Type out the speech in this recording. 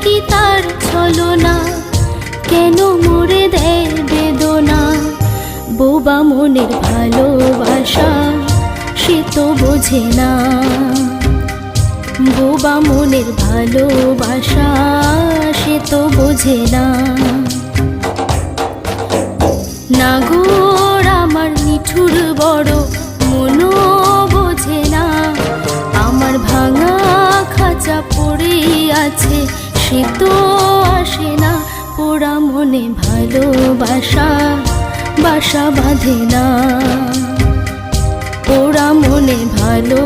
কি তার ছলনা, কেন মোরে দেয় বেদনা। বোবা মনের ভালোবাসা সে তো বোঝে না, বোবা মনের ভালোবাসা সে তো বোঝে না। নাগর আমার নিঠুর বড়, মনও বোঝে না। আমার ভাঙা খাঁচা পড়ে আছে, সে তো আসে না। পোড়া মনে ভালোবাসা বাসা বাঁধে না, পোড়া মনে ভালো